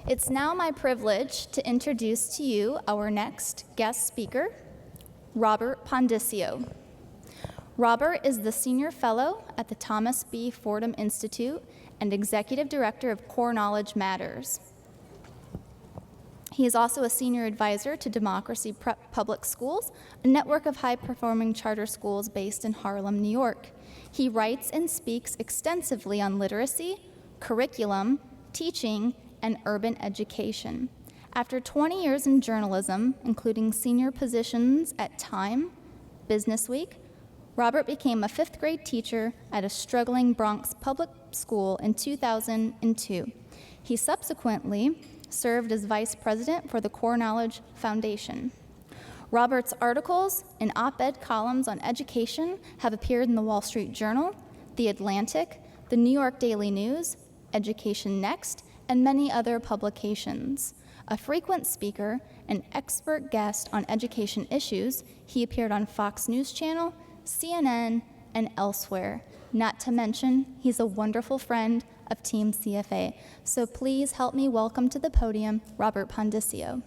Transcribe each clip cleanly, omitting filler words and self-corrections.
It's now my privilege to introduce to you our next guest speaker, Robert Pondiscio. Robert is the Senior Fellow at the Thomas B. Fordham Institute and Executive Director of Core Knowledge Matters. He is also a Senior Advisor to Democracy Prep Public Schools, a network of high-performing charter schools based in Harlem, New York. He writes and speaks extensively on literacy, curriculum, teaching, and urban education. After 20 years in journalism, including senior positions at Time, Businessweek, Robert became a fifth-grade teacher at a struggling Bronx public school in 2002. He subsequently served as vice president for the Core Knowledge Foundation. Robert's articles and op-ed columns on education have appeared in the Wall Street Journal, The Atlantic, the New York Daily News, Education Next, and many other publications. A frequent speaker and expert guest on education issues, he appeared on Fox News Channel, CNN, and elsewhere. Not to mention, he's a wonderful friend of Team CFA. So please help me welcome to the podium, Robert Pondiscio.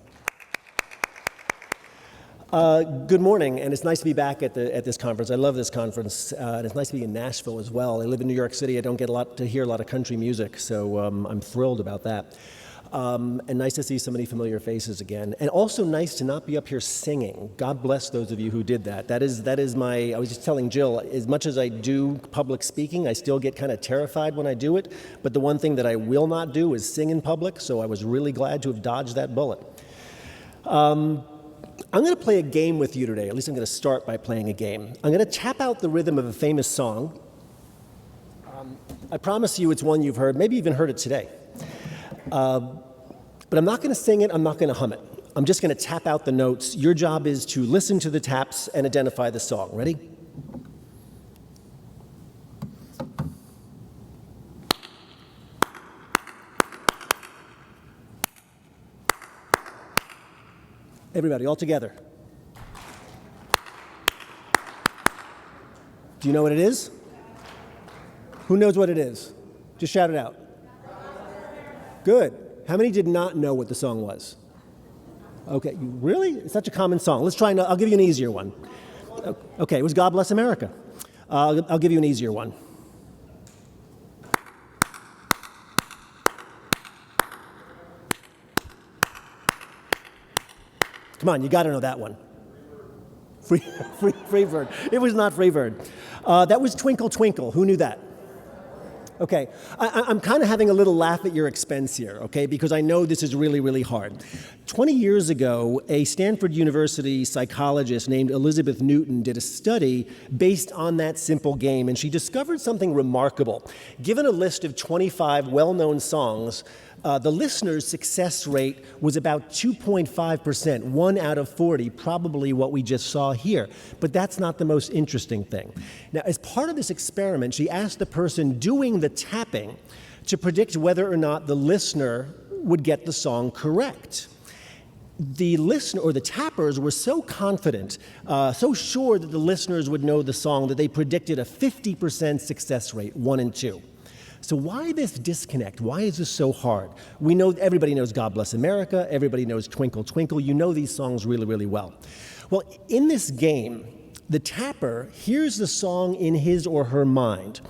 Good morning, and it's nice to be back at this conference. I love this conference, and it's nice to be in Nashville as well. I live in New York City. I don't get to hear a lot of country music, so I'm thrilled about that. And nice to see so many familiar faces again. And also nice to not be up here singing. God bless those of you who did that. That is my, I was just telling Jill, as much as I do public speaking, I still get kind of terrified when I do it. But the one thing that I will not do is sing in public, so I was really glad to have dodged that bullet. I'm going to play a game with you today. At least I'm going to start by playing a game. I'm going to tap out the rhythm of a famous song. I promise you it's one you've heard, maybe even heard it today. But I'm not going to sing it, I'm not going to hum it. I'm just going to tap out the notes. Your job is to listen to the taps and identify the song. Ready? Everybody, all together. Do you know what it is? Who knows what it is? Just shout it out. Good. How many did not know what the song was? Okay, really? It's such a common song. Let's try, I'll give you an easier one. Okay, it was God Bless America. I'll give you an easier one. Come on, you got to know that one. Freebird. It was not Freebird. That was Twinkle Twinkle. Who knew that? Okay, I'm kind of having a little laugh at your expense here, okay, because I know this is really, really hard. 20 years ago, a Stanford University psychologist named Elizabeth Newton did a study based on that simple game, and she discovered something remarkable. Given a list of 25 well-known songs, the listener's success rate was about 2.5%, 1 out of 40, probably what we just saw here. But that's not the most interesting thing. Now, as part of this experiment, she asked the person doing the tapping to predict whether or not the listener would get the song correct. The listener, or the tappers, were so confident, so sure that the listeners would know the song that they predicted a 50% success rate, 1 and 2. So why this disconnect? Why is this so hard? We know, everybody knows God Bless America, everybody knows Twinkle Twinkle, you know these songs really, really well. Well, in this game, the tapper hears the song in his or her mind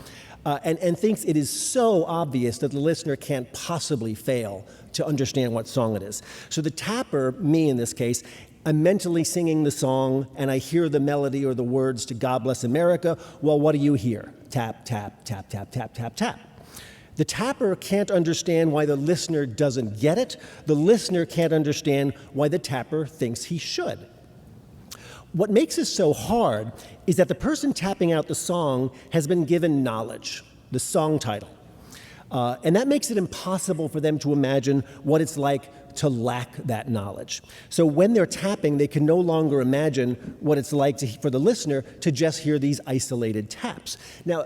and thinks it is so obvious that the listener can't possibly fail to understand what song it is. So the tapper, me in this case, I'm mentally singing the song and I hear the melody or the words to God Bless America. Well, what do you hear? Tap, tap, tap, tap, tap, tap, tap. The tapper can't understand why the listener doesn't get it. The listener can't understand why the tapper thinks he should. What makes this so hard is that the person tapping out the song has been given knowledge, the song title. And that makes it impossible for them to imagine what it's like to lack that knowledge. So when they're tapping, they can no longer imagine what it's like for the listener to just hear these isolated taps. Now,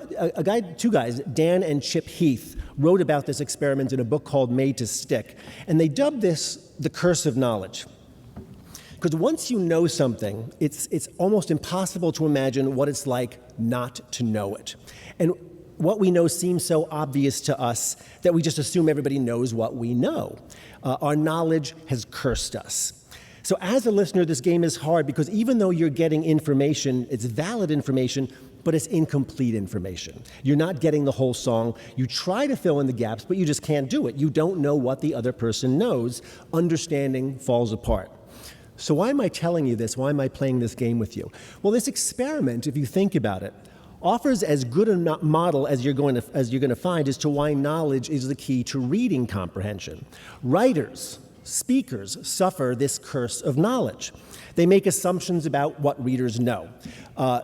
two guys, Dan and Chip Heath, wrote about this experiment in a book called Made to Stick, and they dubbed this the curse of knowledge. Because once you know something, it's almost impossible to imagine what it's like not to know it. And what we know seems so obvious to us that we just assume everybody knows what we know. Our knowledge has cursed us. So as a listener, this game is hard because even though you're getting information, it's valid information, but it's incomplete information. You're not getting the whole song. You try to fill in the gaps, but you just can't do it. You don't know what the other person knows. Understanding falls apart. So why am I telling you this? Why am I playing this game with you? Well, this experiment, if you think about it, offers as good a model as you're going to find as to why knowledge is the key to reading comprehension. Writers, speakers suffer this curse of knowledge. They make assumptions about what readers know.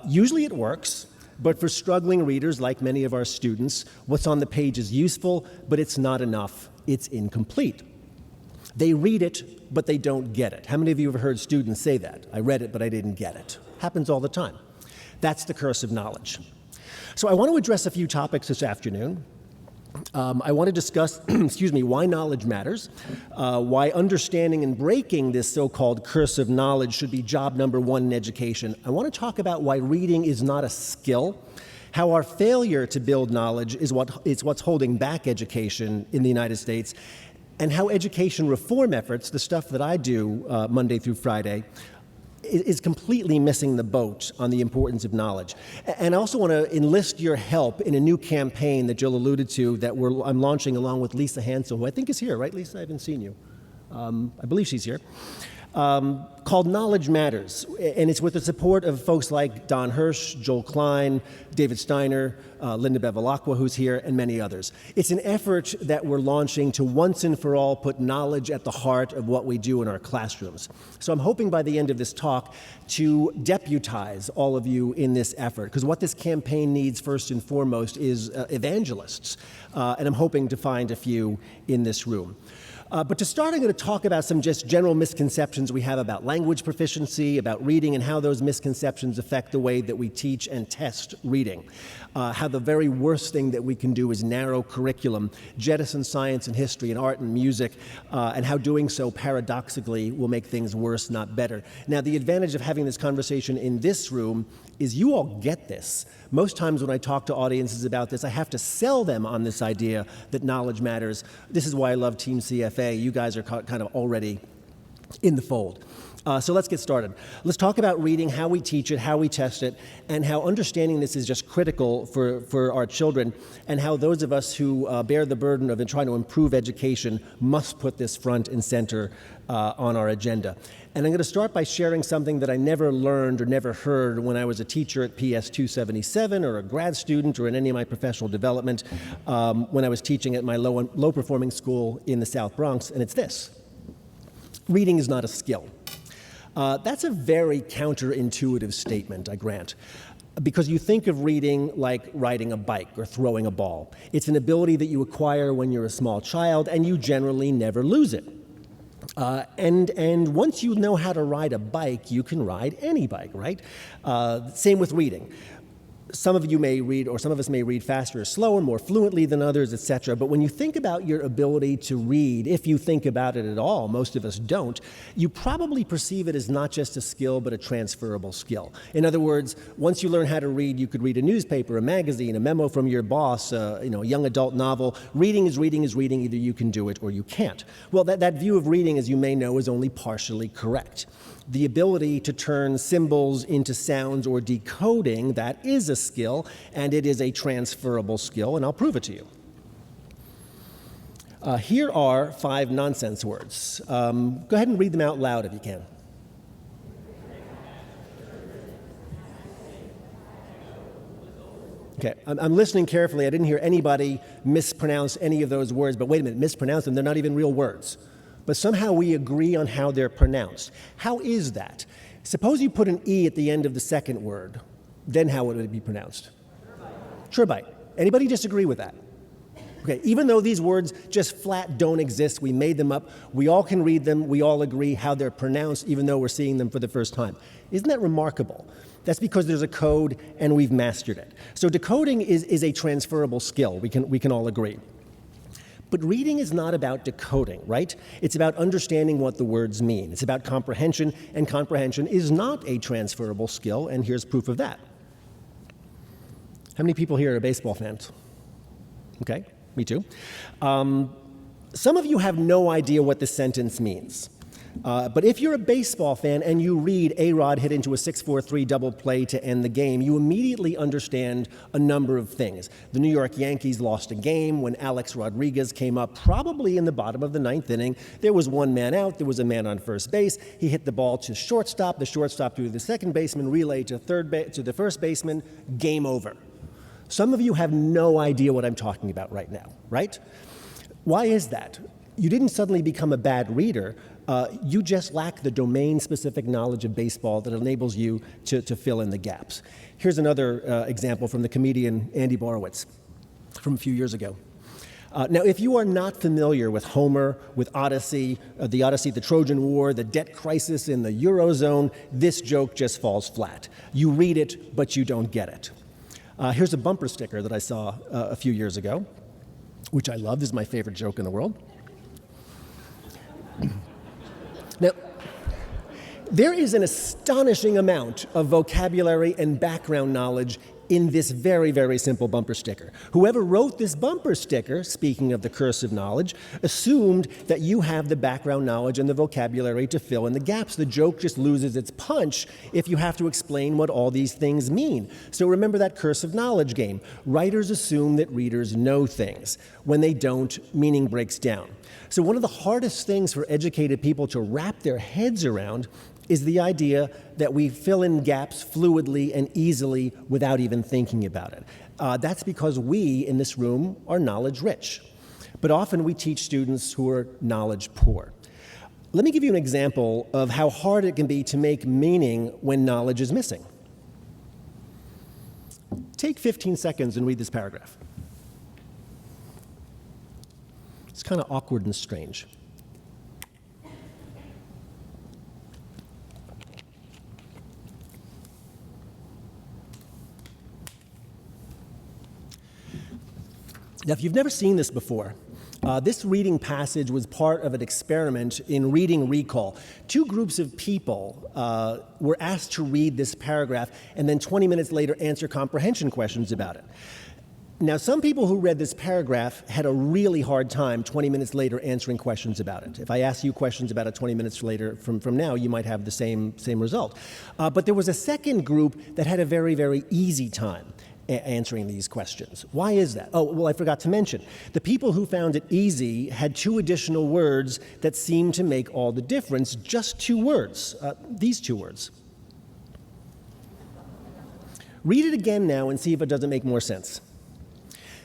Usually it works, but for struggling readers, like many of our students, what's on the page is useful, but it's not enough. It's incomplete. They read it, but they don't get it. How many of you have heard students say that? I read it, but I didn't get it. Happens all the time. That's the curse of knowledge. So I want to address a few topics this afternoon. I want to discuss, why knowledge matters, why understanding and breaking this so-called curse of knowledge should be job number one in education. I want to talk about why reading is not a skill, how our failure to build knowledge is what's holding back education in the United States, and how education reform efforts, the stuff that I do Monday through Friday, is completely missing the boat on the importance of knowledge. And I also want to enlist your help in a new campaign that Jill alluded to that I'm launching along with Lisa Hansel, who I think is here, right, Lisa? I haven't seen you. I believe she's here. Called Knowledge Matters. And it's with the support of folks like Don Hirsch, Joel Klein, David Steiner, Linda Bevilacqua, who's here, and many others. It's an effort that we're launching to once and for all put knowledge at the heart of what we do in our classrooms. So I'm hoping by the end of this talk to deputize all of you in this effort, because what this campaign needs first and foremost is evangelists, and I'm hoping to find a few in this room. But to start, I'm going to talk about some just general misconceptions we have about language proficiency, about reading, and how those misconceptions affect the way that we teach and test reading. How the very worst thing that we can do is narrow curriculum, jettison science and history and art and music, and how doing so paradoxically will make things worse, not better. Now, the advantage of having this conversation in this room is you all get this. Most times when I talk to audiences about this, I have to sell them on this idea that knowledge matters. This is why I love Team CFA. You guys are kind of already in the fold. So let's get started. Let's talk about reading, how we teach it, how we test it, and how understanding this is just critical for our children, and how those of us who bear the burden of trying to improve education must put this front and center on our agenda. And I'm going to start by sharing something that I never learned or never heard when I was a teacher at PS 277 or a grad student or in any of my professional development when I was teaching at my low-performing school in the South Bronx, and it's this. Reading is not a skill. That's a very counterintuitive statement, I grant, because you think of reading like riding a bike or throwing a ball. It's an ability that you acquire when you're a small child, and you generally never lose it. And once you know how to ride a bike, you can ride any bike, right? Same with reading. Some of you may read, or some of us may read faster or slower, more fluently than others, etc. But when you think about your ability to read, if you think about it at all, most of us don't, you probably perceive it as not just a skill, but a transferable skill. In other words, once you learn how to read, you could read a newspaper, a magazine, a memo from your boss, a young adult novel. Reading is reading is reading. Either you can do it or you can't. Well, that view of reading, as you may know, is only partially correct. The ability to turn symbols into sounds or decoding, that is a skill, and it is a transferable skill, and I'll prove it to you. Here are 5 nonsense words. Go ahead and read them out loud if you can. Okay, I'm listening carefully. I didn't hear anybody mispronounce any of those words, but wait a minute, mispronounce them. They're not even real words. But somehow we agree on how they're pronounced. How is that? Suppose you put an E at the end of the second word, then how would it be pronounced? Turbite. Anybody disagree with that? Okay, even though these words just flat don't exist, we made them up, we all can read them, we all agree how they're pronounced, even though we're seeing them for the first time. Isn't that remarkable? That's because there's a code and we've mastered it. So decoding is a transferable skill, we can all agree. But reading is not about decoding, right? It's about understanding what the words mean. It's about comprehension, and comprehension is not a transferable skill, and here's proof of that. How many people here are baseball fans? Okay, me too. Some of you have no idea what this sentence means. But if you're a baseball fan and you read A-Rod hit into a 6-4-3 double play to end the game, you immediately understand a number of things. The New York Yankees lost a game when Alex Rodriguez came up probably in the bottom of the ninth inning. There was one man out. There was a man on first base. He hit the ball to shortstop. The shortstop threw to the second baseman, relayed to the first baseman. Game over. Some of you have no idea what I'm talking about right now, right? Why is that? You didn't suddenly become a bad reader. You just lack the domain-specific knowledge of baseball that enables you to fill in the gaps. Here's another example from the comedian Andy Borowitz from a few years ago. Now, if you are not familiar with Homer, with Odyssey, the Trojan War, the debt crisis in the Eurozone, this joke just falls flat. You read it, but you don't get it. Here's a bumper sticker that I saw a few years ago, which I love. This is my favorite joke in the world. Now, there is an astonishing amount of vocabulary and background knowledge in this very, very simple bumper sticker. Whoever wrote this bumper sticker, speaking of the curse of knowledge, assumed that you have the background knowledge and the vocabulary to fill in the gaps. The joke just loses its punch if you have to explain what all these things mean. So remember that curse of knowledge game. Writers assume that readers know things. When they don't, meaning breaks down. So one of the hardest things for educated people to wrap their heads around is the idea that we fill in gaps fluidly and easily without even thinking about it. That's because we in this room are knowledge rich. But often we teach students who are knowledge poor. Let me give you an example of how hard it can be to make meaning when knowledge is missing. Take 15 seconds and read this paragraph. It's kind of awkward and strange. Now, if you've never seen this before, this reading passage was part of an experiment in reading recall. Two groups of people were asked to read this paragraph and then 20 minutes later answer comprehension questions about it. Now, some people who read this paragraph had a really hard time 20 minutes later answering questions about it. If I ask you questions about it 20 minutes later from now, you might have the same result. But there was a second group that had a very, very easy time answering these questions. Why is that? Oh, well, I forgot to mention. The people who found it easy had two additional words that seemed to make all the difference, just two words, these two words. Read it again now and see if it doesn't make more sense.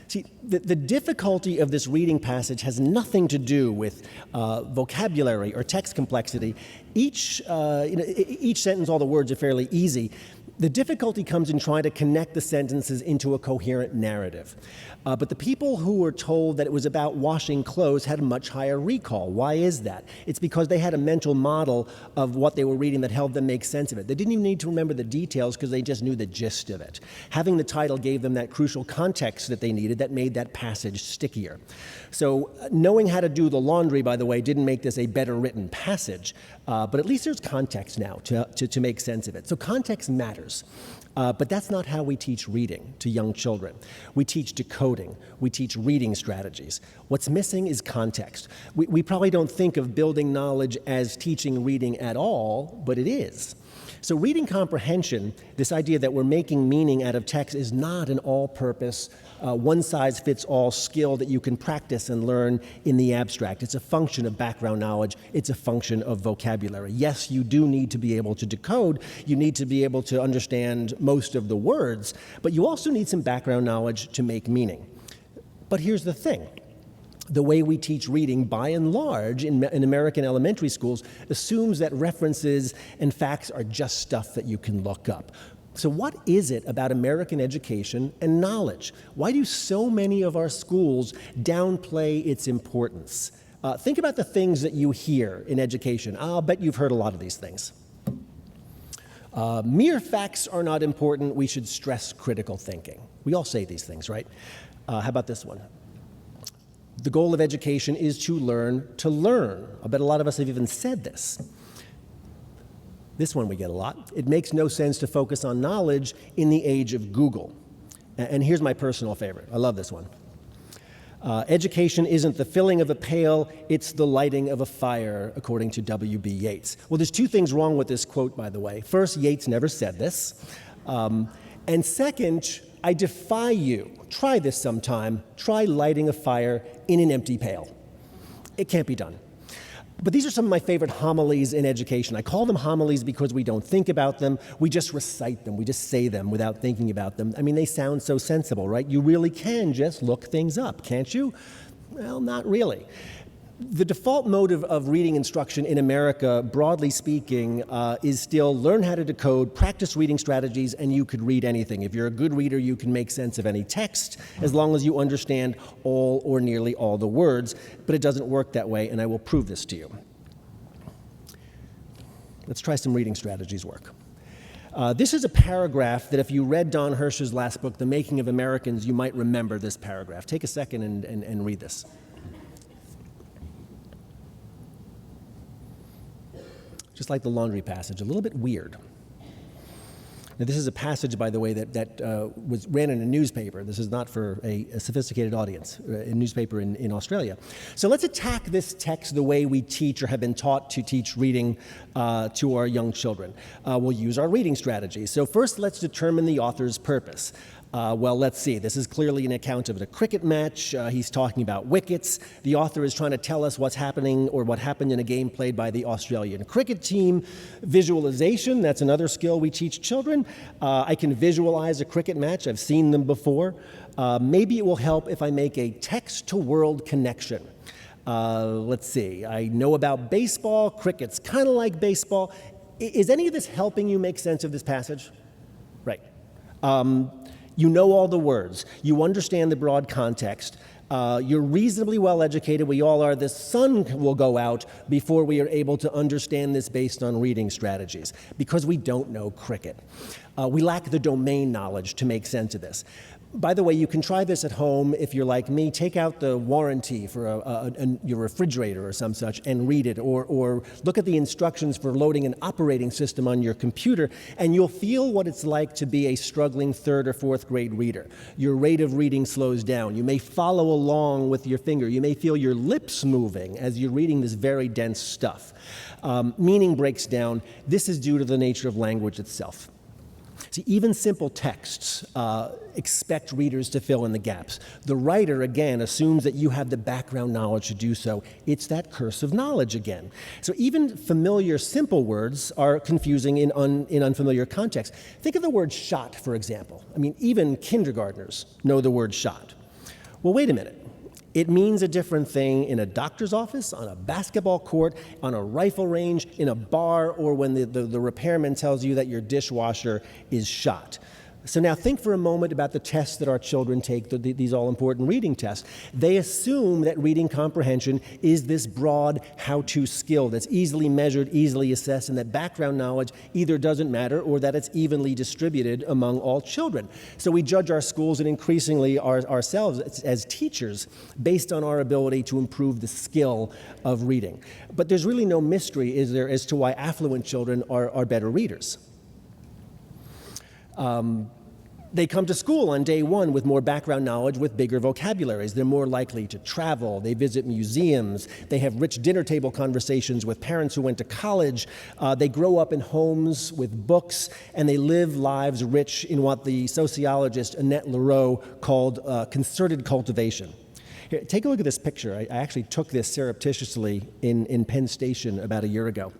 See, the difficulty of this reading passage has nothing to do with vocabulary or text complexity. Each sentence, all the words are fairly easy. The difficulty comes in trying to connect the sentences into a coherent narrative. But the people who were told that it was about washing clothes had a much higher recall. Why is that? It's because they had a mental model of what they were reading that helped them make sense of it. They didn't even need to remember the details because they just knew the gist of it. Having the title gave them that crucial context that they needed that made that passage stickier. So knowing how to do the laundry, by the way, didn't make this a better written passage, but at least there's context now to make sense of it. So context matters. But that's not how we teach reading to young children. We teach decoding. We teach reading strategies. What's missing is context. We probably don't think of building knowledge as teaching reading at all, but it is. So reading comprehension, this idea that we're making meaning out of text, is not an all-purpose, one-size-fits-all skill that you can practice and learn in the abstract. It's a function of background knowledge. It's a function of vocabulary. Yes, you do need to be able to decode. You need to be able to understand most of the words, but you also need some background knowledge to make meaning. But here's the thing. The way we teach reading, by and large, in American elementary schools, assumes that references and facts are just stuff that you can look up. So what is it about American education and knowledge? Why do so many of our schools downplay its importance? Think about the things that you hear in education. I'll bet you've heard a lot of these things. Mere facts are not important. We should stress critical thinking. We all say these things, right? How about this one? The goal of education is to learn to learn. I bet a lot of us have even said this. This one we get a lot. It makes no sense to focus on knowledge in the age of Google. And here's my personal favorite. I love this one. Education isn't the filling of a pail, it's the lighting of a fire, according to W.B. Yeats. Well, there's two things wrong with this quote, by the way. First, Yeats never said this. And second, I defy you, try this sometime, try lighting a fire in an empty pail. It can't be done. But these are some of my favorite homilies in education. I call them homilies because we don't think about them. We just recite them. We just say them without thinking about them. I mean, they sound so sensible, right? You really can just look things up, can't you? Well, not really. The default mode of reading instruction in America, broadly speaking, is still learn how to decode, practice reading strategies, and you could read anything. If you're a good reader, you can make sense of any text as long as you understand all or nearly all the words, but it doesn't work that way, and I will prove this to you. Let's try some reading strategies work. This is a paragraph that if you read Don Hirsch's last book, The Making of Americans, you might remember this paragraph. Take a second and read this. Just like the laundry passage, a little bit weird. Now, this is a passage, by the way, that ran in a newspaper. This is not for a sophisticated audience, a newspaper in Australia. So let's attack this text the way we teach or have been taught to teach reading to our young children. We'll use our reading strategy. So first, let's determine the author's purpose. Well, let's see. This is clearly an account of a cricket match. He's talking about wickets. The author is trying to tell us what's happening or what happened in a game played by the Australian cricket team. Visualization, that's another skill we teach children. I can visualize a cricket match. I've seen them before. Maybe it will help if I make a text-to-world connection. Let's see. I know about baseball. Cricket's kind of like baseball. Is any of this helping you make sense of this passage? Right. You know all the words. You understand the broad context. You're reasonably well educated. We all are. The sun will go out before we are able to understand this based on reading strategies because we don't know cricket. We lack the domain knowledge to make sense of this. By the way, you can try this at home if you're like me. Take out the warranty for your refrigerator or some such and read it, or look at the instructions for loading an operating system on your computer, and you'll feel what it's like to be a struggling third or fourth grade reader. Your rate of reading slows down. You may follow along with your finger. You may feel your lips moving as you're reading this very dense stuff. Meaning breaks down. This is due to the nature of language itself. See, even simple texts expect readers to fill in the gaps. The writer, again, assumes that you have the background knowledge to do so. It's that curse of knowledge again. So even familiar, simple words are confusing in unfamiliar contexts. Think of the word shot, for example. I mean, even kindergartners know the word shot. Well, wait a minute. It means a different thing in a doctor's office, on a basketball court, on a rifle range, in a bar, or when the repairman tells you that your dishwasher is shot. So now think for a moment about the tests that our children take, these all-important reading tests. They assume that reading comprehension is this broad how-to skill that's easily measured, easily assessed, and that background knowledge either doesn't matter or that it's evenly distributed among all children. So we judge our schools and increasingly ourselves as teachers based on our ability to improve the skill of reading. But there's really no mystery, is there, as to why affluent children are better readers. They come to school on day one with more background knowledge, with bigger vocabularies. They're more likely to travel. They visit museums. They have rich dinner table conversations with parents who went to college. They grow up in homes with books, and they live lives rich in what the sociologist Annette Leroux called concerted cultivation. Here, take a look at this picture. I actually took this surreptitiously in Penn Station about a year ago.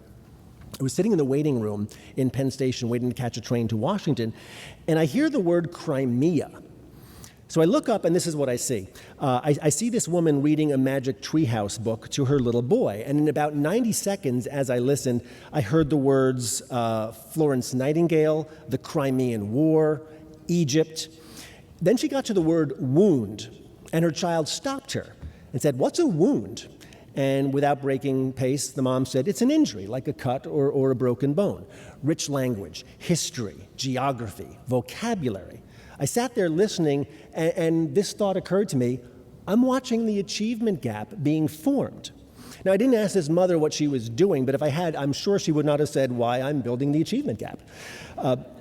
I was sitting in the waiting room in Penn Station waiting to catch a train to Washington, and I hear the word Crimea. So I look up, and this is what I see. I see this woman reading a Magic Treehouse book to her little boy, and in about 90 seconds as I listened, I heard the words Florence Nightingale, the Crimean War, Egypt. Then she got to the word wound, and her child stopped her and said, "What's a wound?" And without breaking pace, the mom said, "It's an injury, like a cut or a broken bone." Rich language, history, geography, vocabulary. I sat there listening, and this thought occurred to me: I'm watching the achievement gap being formed. Now, I didn't ask this mother what she was doing, but if I had, I'm sure she would not have said why I'm building the achievement gap.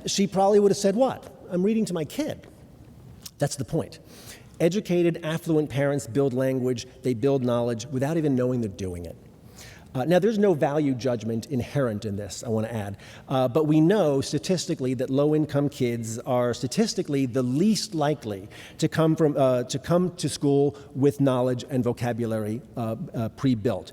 She probably would have said what? I'm reading to my kid. That's the point. Educated, affluent parents build language, they build knowledge without even knowing they're doing it. Now, there's no value judgment inherent in this, I want to add, but we know statistically that low-income kids are statistically the least likely to come to school with knowledge and vocabulary pre-built.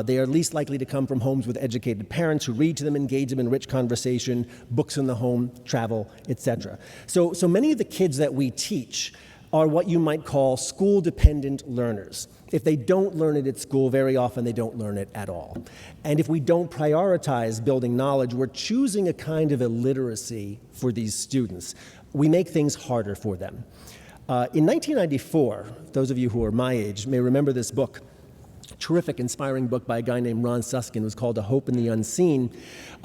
They are least likely to come from homes with educated parents who read to them, engage them in rich conversation, books in the home, travel, etc. So many of the kids that we teach are what you might call school-dependent learners. If they don't learn it at school, very often they don't learn it at all. And if we don't prioritize building knowledge, we're choosing a kind of illiteracy for these students. We make things harder for them. In 1994, those of you who are my age may remember this book, terrific, inspiring book by a guy named Ron Susskind. It was called A Hope in the Unseen.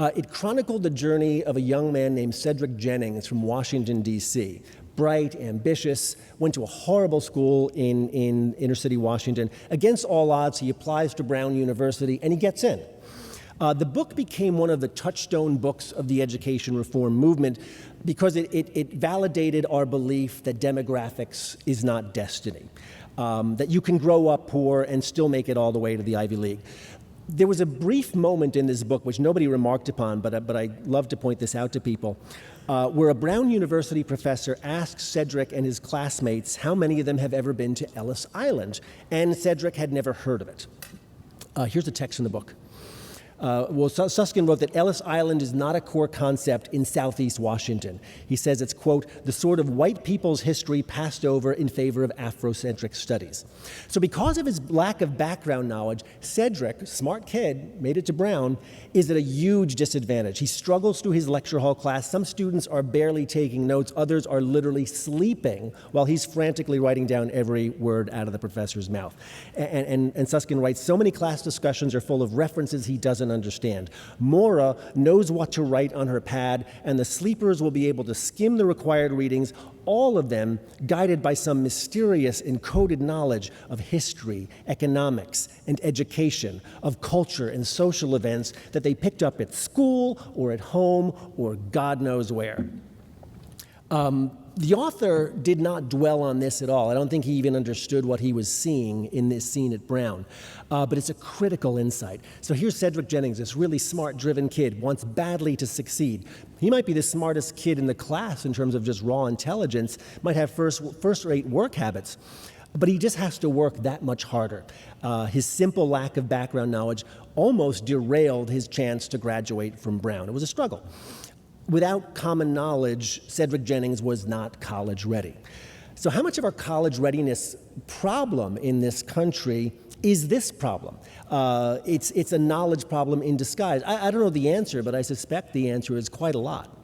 It chronicled the journey of a young man named Cedric Jennings from Washington, D.C., bright, ambitious, went to a horrible school in inner city Washington. Against all odds, he applies to Brown University, and he gets in. The book became one of the touchstone books of the education reform movement because it validated our belief that demographics is not destiny, that you can grow up poor and still make it all the way to the Ivy League. There was a brief moment in this book, which nobody remarked upon, but I love to point this out to people, where a Brown University professor asked Cedric and his classmates how many of them have ever been to Ellis Island, and Cedric had never heard of it. Here's a text from the book. Susskind wrote that Ellis Island is not a core concept in Southeast Washington. He says it's, quote, the sort of white people's history passed over in favor of Afrocentric studies. So because of his lack of background knowledge, Cedric, smart kid, made it to Brown, is at a huge disadvantage. He struggles through his lecture hall class. Some students are barely taking notes. Others are literally sleeping while he's frantically writing down every word out of the professor's mouth. And Susskind writes, so many class discussions are full of references he doesn't understand. Maura knows what to write on her pad, and the sleepers will be able to skim the required readings, all of them guided by some mysterious encoded knowledge of history, economics, and education, of culture and social events that they picked up at school or at home or God knows where. The author did not dwell on this at all. I don't think he even understood what he was seeing in this scene at Brown. But it's a critical insight. So here's Cedric Jennings, this really smart, driven kid, wants badly to succeed. He might be the smartest kid in the class in terms of just raw intelligence, might have first-rate work habits, but he just has to work that much harder. His simple lack of background knowledge almost derailed his chance to graduate from Brown. It was a struggle. Without common knowledge, Cedric Jennings was not college ready. So how much of our college readiness problem in this country is this problem? It's a knowledge problem in disguise. I don't know the answer, but I suspect the answer is quite a lot.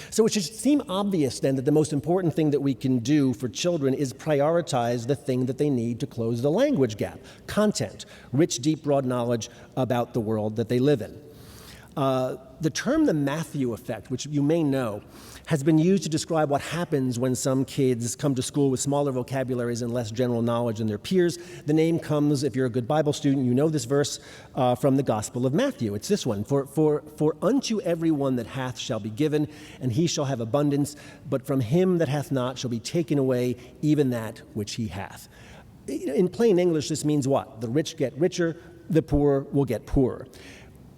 So it should seem obvious then that the most important thing that we can do for children is prioritize the thing that they need to close the language gap: content, rich, deep, broad knowledge about the world that they live in. The term the Matthew effect, which you may know, has been used to describe what happens when some kids come to school with smaller vocabularies and less general knowledge than their peers. The name comes, if you're a good Bible student, you know this verse from the Gospel of Matthew. It's this one: For unto everyone that hath shall be given, and he shall have abundance, but from him that hath not shall be taken away even that which he hath. In plain English, this means what? The rich get richer, the poor will get poorer.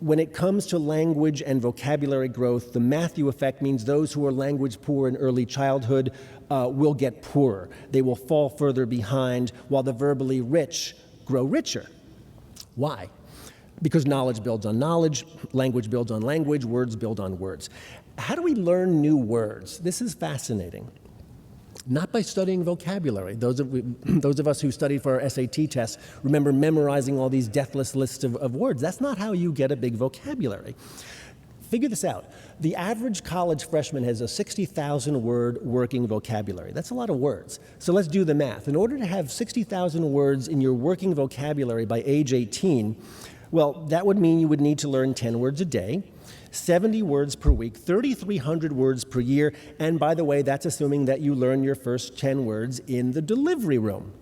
When it comes to language and vocabulary growth, the Matthew effect means those who are language poor in early childhood will get poorer. They will fall further behind, while the verbally rich grow richer. Why? Because knowledge builds on knowledge, language builds on language, words build on words. How do we learn new words? This is fascinating. Not by studying vocabulary. Those of us who studied for our SAT tests remember memorizing all these deathless lists of words. That's not how you get a big vocabulary. Figure this out. The average college freshman has a 60,000 word working vocabulary. That's a lot of words. So let's do the math. In order to have 60,000 words in your working vocabulary by age 18, well, that would mean you would need to learn 10 words a day, 70 words per week, 3,300 words per year, and by the way, that's assuming that you learn your first 10 words in the delivery room.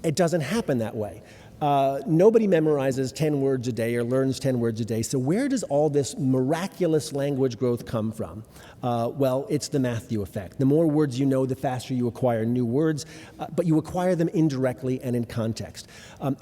It doesn't happen that way. Nobody memorizes 10 words a day or learns 10 words a day. So where does all this miraculous language growth come from? Well, it's the Matthew effect. The more words you know, the faster you acquire new words, but you acquire them indirectly and in context.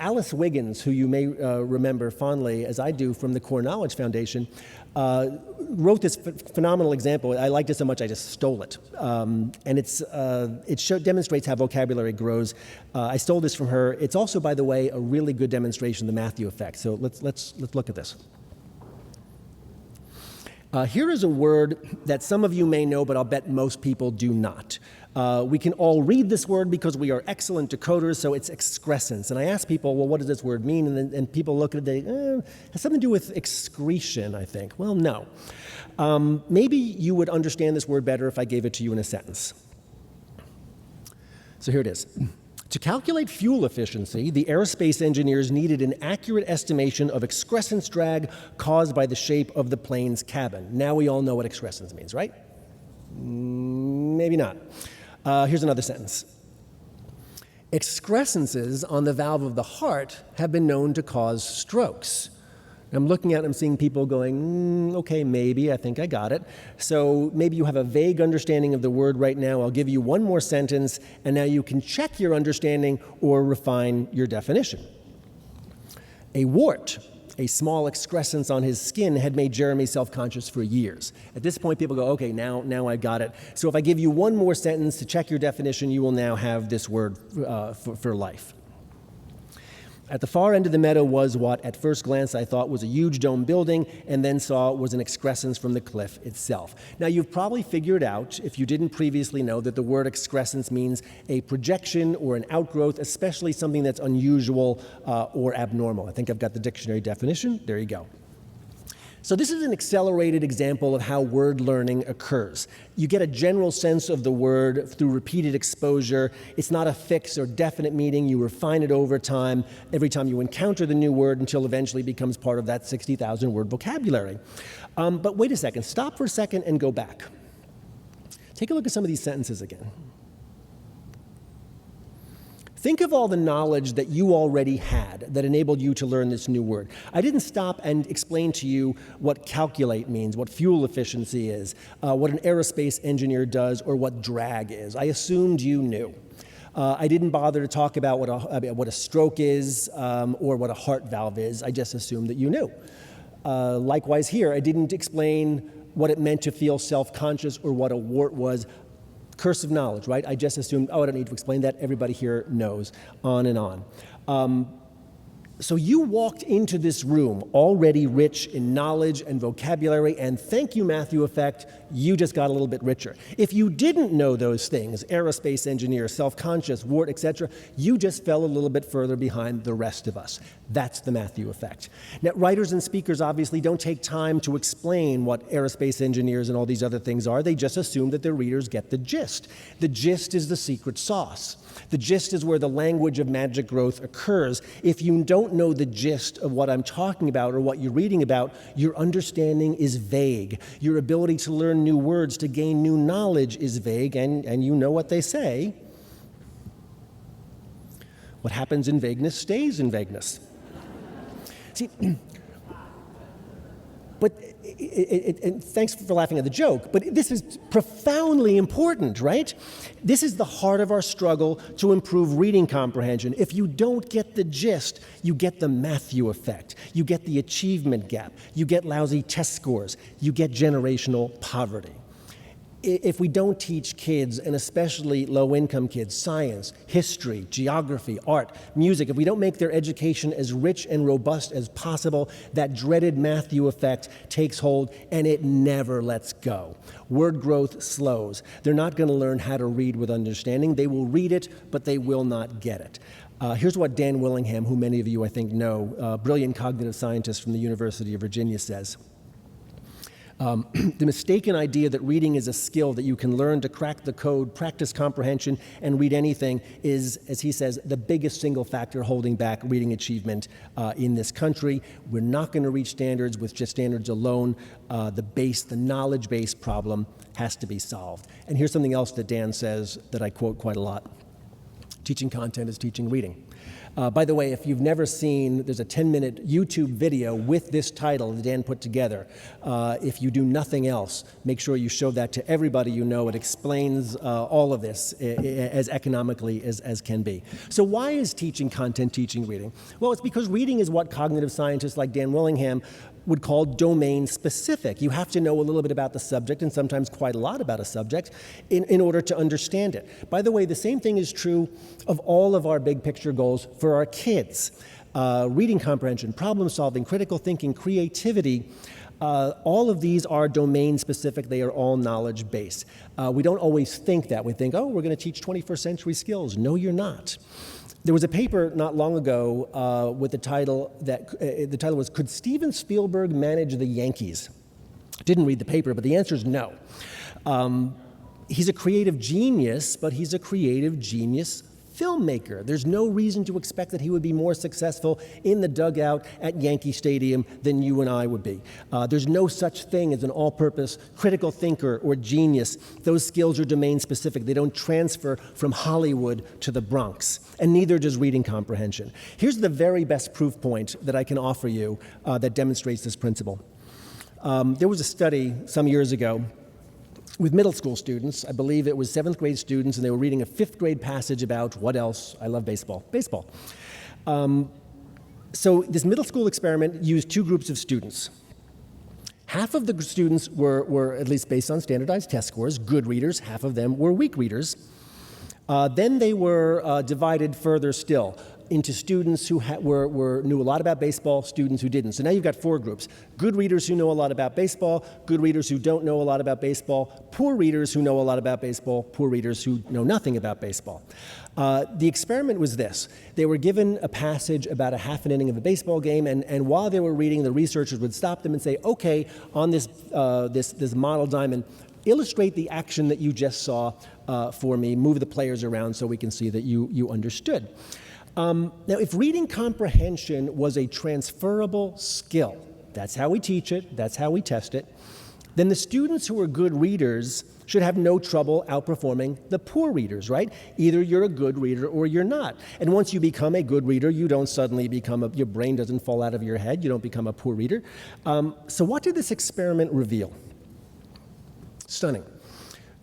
Alice Wiggins, who you may remember fondly, as I do, from the Core Knowledge Foundation, wrote this phenomenal example. I liked it so much I just stole it. And it demonstrates how vocabulary grows. I stole this from her. It's also, by the way, a really good demonstration of the Matthew effect. So let's look at this. Here is a word that some of you may know, but I'll bet most people do not. We can all read this word because we are excellent decoders, so it's excrescence. And I ask people, well, what does this word mean? And people look at it, it has something to do with excretion, I think. Well, no. Maybe you would understand this word better if I gave it to you in a sentence. So here it is. To calculate fuel efficiency, the aerospace engineers needed an accurate estimation of excrescence drag caused by the shape of the plane's cabin. Now we all know what excrescence means, right? Maybe not. Here's another sentence. Excrescences on the valve of the heart have been known to cause strokes. I'm looking at it, I'm seeing people going, okay, maybe, I think I got it. So maybe you have a vague understanding of the word right now. I'll give you one more sentence, and now you can check your understanding or refine your definition. A wart, a small excrescence on his skin, had made Jeremy self-conscious for years. At this point, people go, okay, now I got it. So if I give you one more sentence to check your definition, you will now have this word for life. At the far end of the meadow was what, at first glance, I thought was a huge dome building, and then saw was an excrescence from the cliff itself. Now, you've probably figured out, if you didn't previously know, that the word excrescence means a projection or an outgrowth, especially something that's unusual or abnormal. I think I've got the dictionary definition. There you go. So this is an accelerated example of how word learning occurs. You get a general sense of the word through repeated exposure. It's not a fixed or definite meaning. You refine it over time, every time you encounter the new word, until eventually it becomes part of that 60,000 word vocabulary. But wait a second, stop for a second and go back. Take a look at some of these sentences again. Think of all the knowledge that you already had that enabled you to learn this new word. I didn't stop and explain to you what calculate means, what fuel efficiency is, what an aerospace engineer does, or what drag is. I assumed you knew. I didn't bother to talk about what a stroke is or what a heart valve is. I just assumed that you knew. Likewise here, I didn't explain what it meant to feel self-conscious or what a wart was. Curse of knowledge, right? I just assumed, I don't need to explain that. Everybody here knows, on and on. So you walked into this room already rich in knowledge and vocabulary, and thank you, Matthew effect, you just got a little bit richer. If you didn't know those things, aerospace engineer, self-conscious, wart, etc., you just fell a little bit further behind the rest of us. That's the Matthew effect. Now, writers and speakers obviously don't take time to explain what aerospace engineers and all these other things are. They just assume that their readers get the gist. The gist is the secret sauce. The gist is where the language of magic growth occurs. If you don't know the gist of what I'm talking about or what you're reading about, your understanding is vague. Your ability to learn new words, to gain new knowledge is vague, and you know what they say. What happens in vagueness stays in vagueness. See, but and thanks for laughing at the joke, but this is profoundly important, right? This is the heart of our struggle to improve reading comprehension. If you don't get the gist, you get the Matthew effect. You get the achievement gap. You get lousy test scores. You get generational poverty. If we don't teach kids, and especially low-income kids, science, history, geography, art, music, if we don't make their education as rich and robust as possible, that dreaded Matthew effect takes hold, and it never lets go. Word growth slows. They're not going to learn how to read with understanding. They will read it, but they will not get it. Here's what Dan Willingham, who many of you I think know, a brilliant cognitive scientist from the University of Virginia, says. The mistaken idea that reading is a skill that you can learn to crack the code, practice comprehension, and read anything is, as he says, the biggest single factor holding back reading achievement in this country. We're not going to reach standards with just standards alone. The knowledge-based problem has to be solved. And here's something else that Dan says that I quote quite a lot. Teaching content is teaching reading. By the way, if you've never seen, there's a 10-minute YouTube video with this title that Dan put together. If you do nothing else, make sure you show that to everybody you know. It explains all of this as economically as can be. So why is teaching content teaching reading? Well, it's because reading is what cognitive scientists like Dan Willingham would call domain specific. You have to know a little bit about the subject and sometimes quite a lot about a subject in order to understand it. By the way, the same thing is true of all of our big picture goals for our kids. Reading comprehension, problem solving, critical thinking, creativity, all of these are domain specific. They are all knowledge based. We don't always think that. We think, oh, we're going to teach 21st century skills. No, you're not. There was a paper not long ago with the title was, "Could Steven Spielberg manage the Yankees?" Didn't read the paper, but the answer is no. He's a creative genius, but he's a creative genius filmmaker. There's no reason to expect that he would be more successful in the dugout at Yankee Stadium than you and I would be. There's no such thing as an all-purpose critical thinker or genius. Those skills are domain-specific. They don't transfer from Hollywood to the Bronx, and neither does reading comprehension. Here's the very best proof point that I can offer you that demonstrates this principle. There was a study some years ago with middle school students. I believe it was 7th grade students, and they were reading a 5th grade passage about what else? I love baseball. Baseball. So this middle school experiment used two groups of students. Half of the students were, at least based on standardized test scores, good readers. Half of them were weak readers. Then they were divided further still into students who knew a lot about baseball, students who didn't. So now you've got 4 groups. Good readers who know a lot about baseball, good readers who don't know a lot about baseball, poor readers who know a lot about baseball, poor readers who know nothing about baseball. The experiment was this. They were given a passage about a half an inning of a baseball game, and while they were reading, the researchers would stop them and say, okay, on this model diamond, illustrate the action that you just saw for me, move the players around so we can see that you understood. Now, if reading comprehension was a transferable skill, that's how we teach it, that's how we test it, then the students who are good readers should have no trouble outperforming the poor readers, right? Either you're a good reader or you're not. And once you become a good reader, you don't suddenly your brain doesn't fall out of your head, you don't become a poor reader. So what did this experiment reveal? Stunning.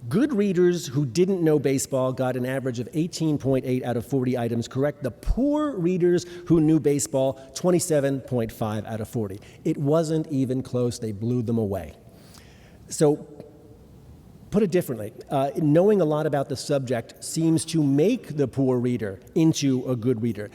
Good readers who didn't know baseball got an average of 18.8 out of 40 items correct. The poor readers who knew baseball, 27.5 out of 40. It wasn't even close. They blew them away. So, put it differently, knowing a lot about the subject seems to make the poor reader into a good reader.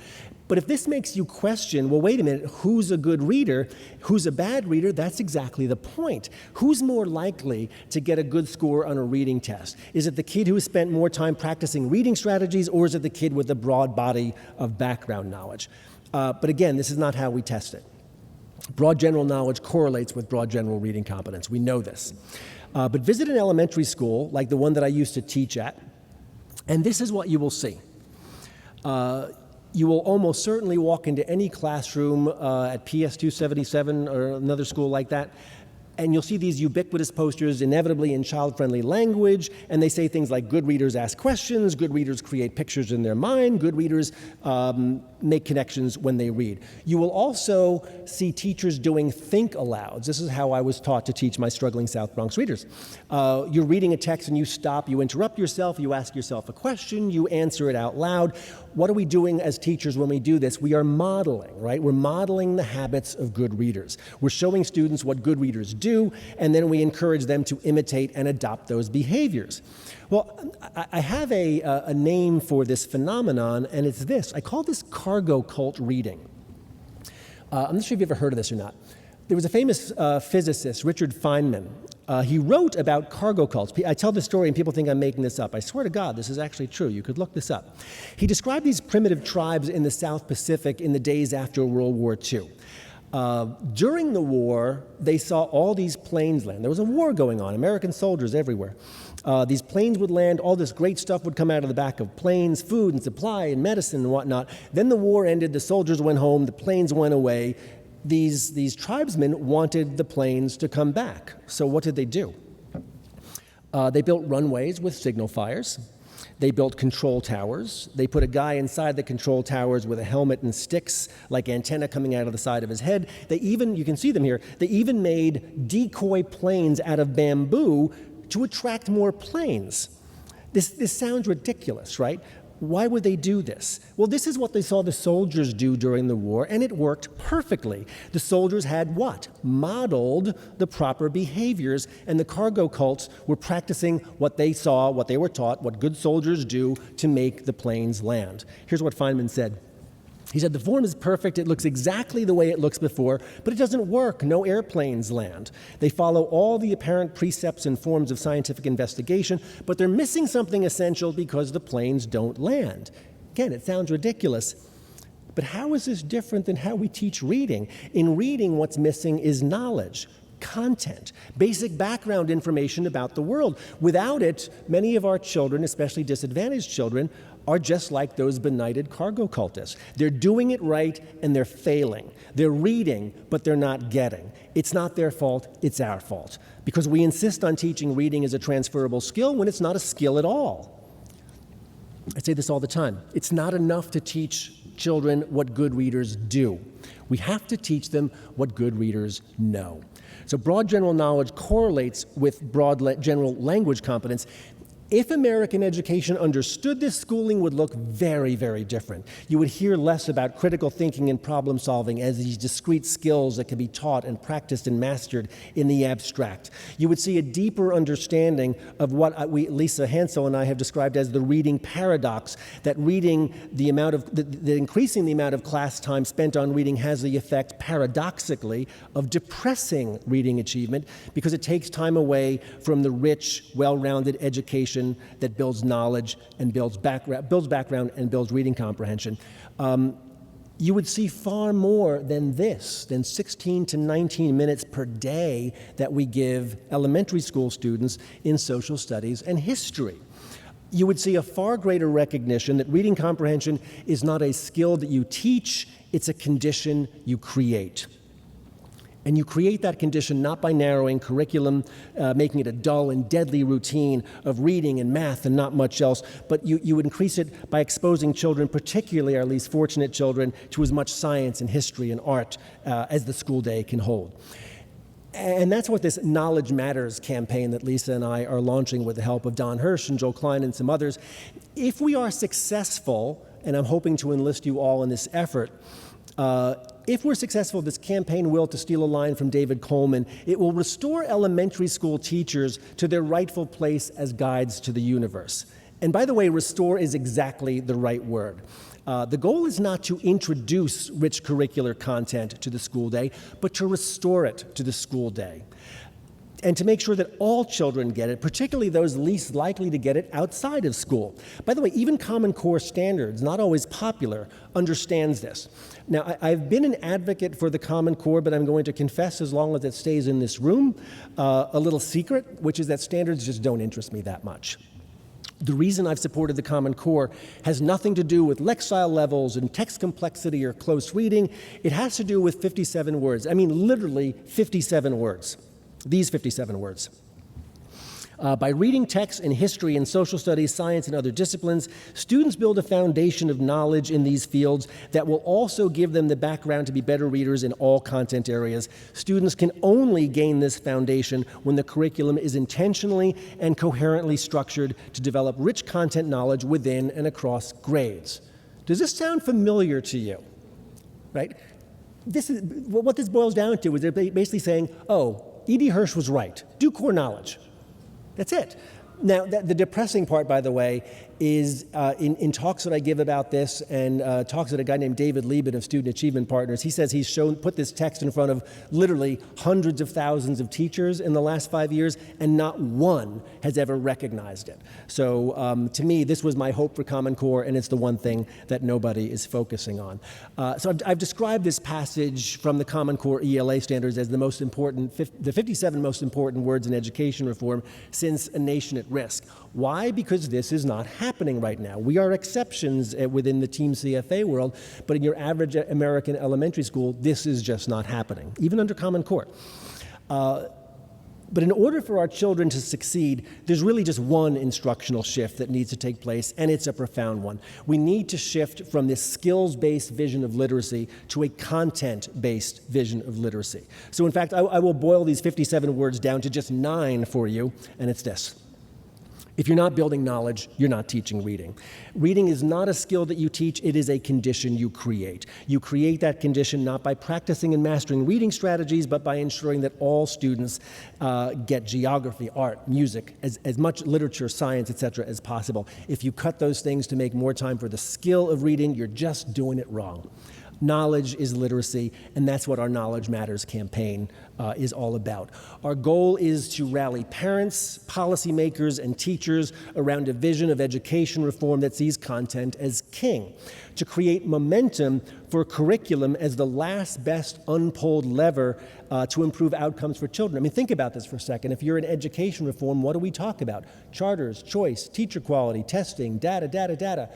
But if this makes you question, well, wait a minute, who's a good reader, who's a bad reader, that's exactly the point. Who's more likely to get a good score on a reading test? Is it the kid who has spent more time practicing reading strategies, or is it the kid with a broad body of background knowledge? But again, this is not how we test it. Broad general knowledge correlates with broad general reading competence. We know this. But visit an elementary school, like the one that I used to teach at, and this is what you will see. You will almost certainly walk into any classroom at PS 277 or another school like that, and you'll see these ubiquitous posters, inevitably in child-friendly language, and they say things like, good readers ask questions, good readers create pictures in their mind, good readers make connections when they read. You will also see teachers doing think alouds. This is how I was taught to teach my struggling South Bronx readers. You're reading a text and you stop, you interrupt yourself, you ask yourself a question, you answer it out loud. What are we doing as teachers when we do this? We are modeling, right? We're modeling the habits of good readers. We're showing students what good readers do, and then we encourage them to imitate and adopt those behaviors. Well, I have a name for this phenomenon, and it's this. I call this cargo cult reading. I'm not sure if you've ever heard of this or not. There was a famous physicist, Richard Feynman. He wrote about cargo cults. I tell this story and people think I'm making this up. I swear to God, this is actually true. You could look this up. He described these primitive tribes in the South Pacific in the days after World War II. During the war, they saw all these planes land. There was a war going on, American soldiers everywhere. These planes would land, all this great stuff would come out of the back of planes, food and supply and medicine and whatnot. Then the war ended, the soldiers went home, the planes went away. These tribesmen wanted the planes to come back. So what did they do? They built runways with signal fires. They built control towers. They put a guy inside the control towers with a helmet and sticks like antenna coming out of the side of his head. They even, you can see them here, they even made decoy planes out of bamboo to attract more planes. This sounds ridiculous, right? Why would they do this? Well, this is what they saw the soldiers do during the war, and it worked perfectly. The soldiers had what? Modeled the proper behaviors, and the cargo cults were practicing what they saw, what they were taught, what good soldiers do to make the planes land. Here's what Feynman said. He said, the form is perfect, it looks exactly the way it looks before, but it doesn't work. No airplanes land. They follow all the apparent precepts and forms of scientific investigation, but they're missing something essential because the planes don't land. Again, it sounds ridiculous, but how is this different than how we teach reading? In reading, what's missing is knowledge, content, basic background information about the world. Without it, many of our children, especially disadvantaged children, are just like those benighted cargo cultists. They're doing it right and they're failing. They're reading, but they're not getting. It's not their fault, it's our fault. Because we insist on teaching reading as a transferable skill when it's not a skill at all. I say this all the time. It's not enough to teach children what good readers do. We have to teach them what good readers know. So broad general knowledge correlates with broad general language competence. If American education understood this, schooling would look very, very different. You would hear less about critical thinking and problem solving as these discrete skills that can be taught and practiced and mastered in the abstract. You would see a deeper understanding of what Lisa Hansel and I have described as the reading paradox, that reading increasing the amount of class time spent on reading has the effect, paradoxically, of depressing reading achievement because it takes time away from the rich, well-rounded education that builds knowledge and builds background and builds reading comprehension. You would see far more than 16 to 19 minutes per day that we give elementary school students in social studies and history. You would see a far greater recognition that reading comprehension is not a skill that you teach, it's a condition you create. And you create that condition not by narrowing curriculum, making it a dull and deadly routine of reading and math and not much else, but you increase it by exposing children, particularly our least fortunate children, to as much science and history and art as the school day can hold. And that's what this Knowledge Matters campaign that Lisa and I are launching with the help of Don Hirsch and Joel Klein and some others. If we are successful, and I'm hoping to enlist you all in this effort, if we're successful, this campaign will, to steal a line from David Coleman, it will restore elementary school teachers to their rightful place as guides to the universe. And by the way, restore is exactly the right word. The goal is not to introduce rich curricular content to the school day, but to restore it to the school day. And to make sure that all children get it, particularly those least likely to get it outside of school. By the way, even Common Core standards, not always popular, understands this. Now, I've been an advocate for the Common Core, but I'm going to confess, as long as it stays in this room, a little secret, which is that standards just don't interest me that much. The reason I've supported the Common Core has nothing to do with lexile levels and text complexity or close reading. It has to do with 57 words. I mean, literally 57 words. These 57 words. By reading texts in history and social studies, science, and other disciplines, students build a foundation of knowledge in these fields that will also give them the background to be better readers in all content areas. Students can only gain this foundation when the curriculum is intentionally and coherently structured to develop rich content knowledge within and across grades. Does this sound familiar to you? Right? This is what this boils down to is they're basically saying, oh, E.D. Hirsch was right. Do core knowledge. That's it. Now, the depressing part, by the way, is in talks that I give about this and talks that a guy named David Lieben of Student Achievement Partners, he says he's put this text in front of literally hundreds of thousands of teachers in the last 5 years, and not one has ever recognized it. So to me, this was my hope for Common Core, and it's the one thing that nobody is focusing on. So I've described this passage from the Common Core ELA standards as the most important, the 57 most important words in education reform since A Nation at Risk. Why? Because this is not happening right now. We are exceptions within the Team CFA world, but in your average American elementary school, this is just not happening, even under Common Core. But in order for our children to succeed, there's really just one instructional shift that needs to take place, and it's a profound one. We need to shift from this skills-based vision of literacy to a content-based vision of literacy. So in fact, I will boil these 57 words down to just 9 for you, and it's this. If you're not building knowledge, you're not teaching reading. Reading is not a skill that you teach, it is a condition you create. You create that condition not by practicing and mastering reading strategies, but by ensuring that all students get geography, art, music, as much literature, science, etc. as possible. If you cut those things to make more time for the skill of reading, you're just doing it wrong. Knowledge is literacy, and that's what our Knowledge Matters campaign is all about. Our goal is to rally parents, policymakers, and teachers around a vision of education reform that sees content as king, to create momentum for curriculum as the last best unpulled lever to improve outcomes for children. I mean, think about this for a second. If you're in education reform, what do we talk about? Charters, choice, teacher quality, testing, data.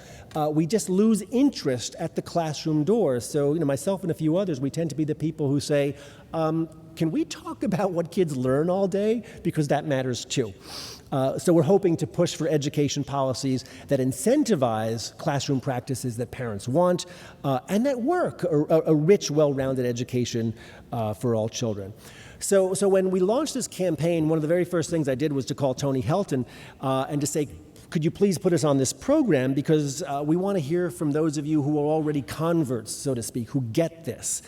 We just lose interest at the classroom doors. So, myself and a few others, we tend to be the people who say, can we talk about what kids learn all day? Because that matters too. So we're hoping to push for education policies that incentivize classroom practices that parents want and that work, a rich, well-rounded education for all children. So when we launched this campaign, one of the very first things I did was to call Tony Helton and to say, could you please put us on this program, because we want to hear from those of you who are already converts, so to speak, who get this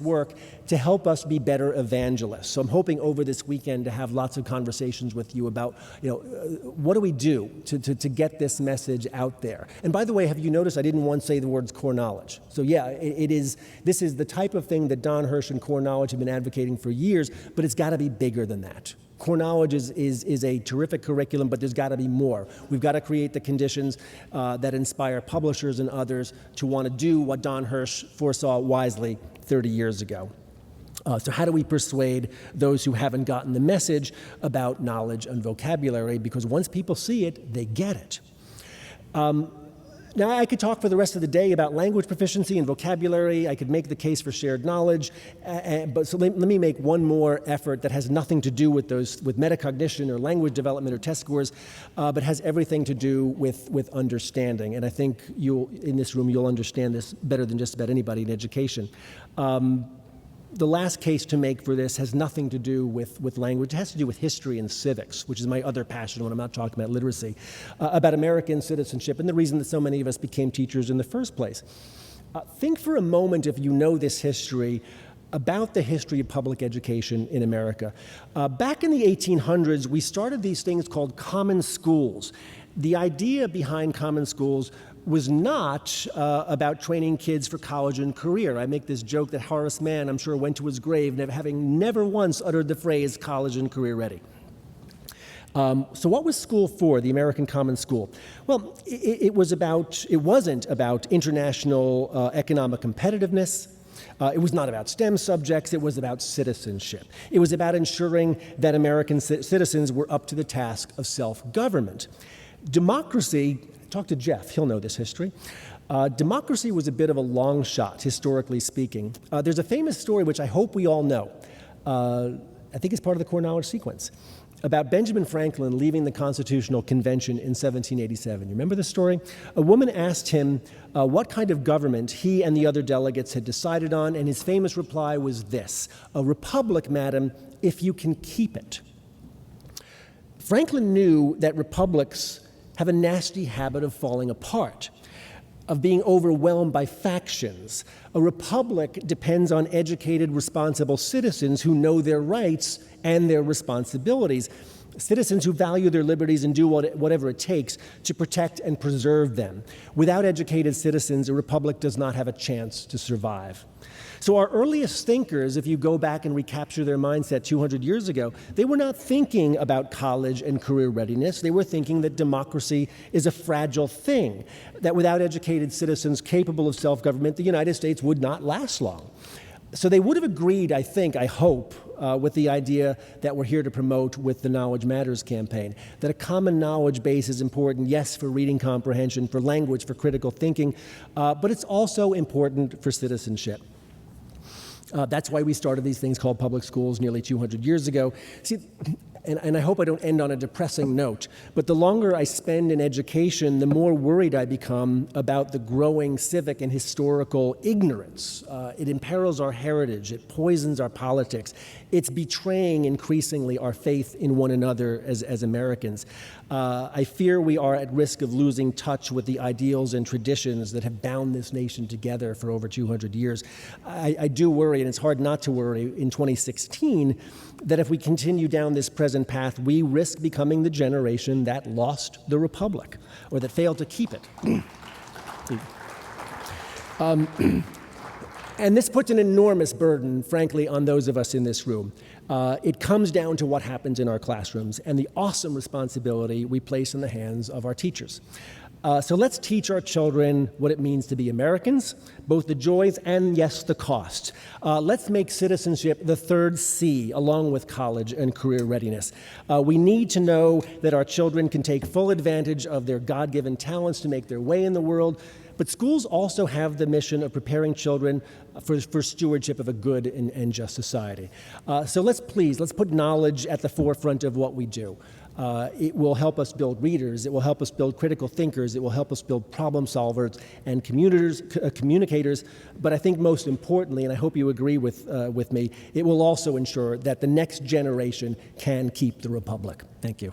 work, to help us be better evangelists. So I'm hoping over this weekend to have lots of conversations with you about, what do we do to get this message out there? And by the way, have you noticed I didn't once say the words core knowledge? So yeah, this is the type of thing that Don Hirsch and Core Knowledge have been advocating for years, but it's got to be bigger than that. Core Knowledge is a terrific curriculum, but there's got to be more. We've got to create the conditions that inspire publishers and others to want to do what Don Hirsch foresaw wisely 30 years ago. So how do we persuade those who haven't gotten the message about knowledge and vocabulary? Because once people see it, they get it. Now, I could talk for the rest of the day about language proficiency and vocabulary. I could make the case for shared knowledge. But let me make one more effort that has nothing to do with metacognition or language development or test scores, but has everything to do with understanding. And I think in this room, you'll understand this better than just about anybody in education. The last case to make for this has nothing to do with language. It has to do with history and civics, which is my other passion when I'm not talking about literacy, about American citizenship and the reason that so many of us became teachers in the first place. Think for a moment, if you know this history, about the history of public education in America. Back in the 1800s, we started these things called common schools. The idea behind common schools was not about training kids for college and career. I make this joke that Horace Mann, I'm sure, went to his grave having never once uttered the phrase college and career ready. So what was school for, the American Common School? Well, it wasn't about international economic competitiveness. It was not about STEM subjects, it was about citizenship. It was about ensuring that American citizens were up to the task of self-government. Democracy, talk to Jeff, he'll know this history. Democracy was a bit of a long shot, historically speaking. There's a famous story which I hope we all know. I think it's part of the core knowledge sequence, about Benjamin Franklin leaving the Constitutional Convention in 1787. You remember the story? A woman asked him what kind of government he and the other delegates had decided on, and his famous reply was this: "A republic, madam, if you can keep it." Franklin knew that republics have a nasty habit of falling apart, of being overwhelmed by factions. A republic depends on educated, responsible citizens who know their rights and their responsibilities, citizens who value their liberties and do whatever it takes to protect and preserve them. Without educated citizens, a republic does not have a chance to survive. So our earliest thinkers, if you go back and recapture their mindset 200 years ago, they were not thinking about college and career readiness. They were thinking that democracy is a fragile thing, that without educated citizens capable of self-government, the United States would not last long. So they would have agreed, I think, I hope, with the idea that we're here to promote with the Knowledge Matters campaign, that a common knowledge base is important, yes, for reading comprehension, for language, for critical thinking, but it's also important for citizenship. That's why we started these things called public schools nearly 200 years ago. See, and I hope I don't end on a depressing note, but the longer I spend in education, the more worried I become about the growing civic and historical ignorance. It imperils our heritage, it poisons our politics, it's betraying increasingly our faith in one another as Americans. I fear we are at risk of losing touch with the ideals and traditions that have bound this nation together for over 200 years. I do worry, and it's hard not to worry, in 2016, that if we continue down this present path, we risk becoming the generation that lost the Republic, or that failed to keep it. And this puts an enormous burden, frankly, on those of us in this room. It comes down to what happens in our classrooms and the awesome responsibility we place in the hands of our teachers. So let's teach our children what it means to be Americans, both the joys and, yes, the costs. Let's make citizenship the third C, along with college and career readiness. We need to know that our children can take full advantage of their God-given talents to make their way in the world, but schools also have the mission of preparing children for stewardship of a good and just society. So let's put knowledge at the forefront of what we do. It will help us build readers, it will help us build critical thinkers, it will help us build problem solvers and communicators, but I think most importantly, and I hope you agree with me, it will also ensure that the next generation can keep the Republic. Thank you.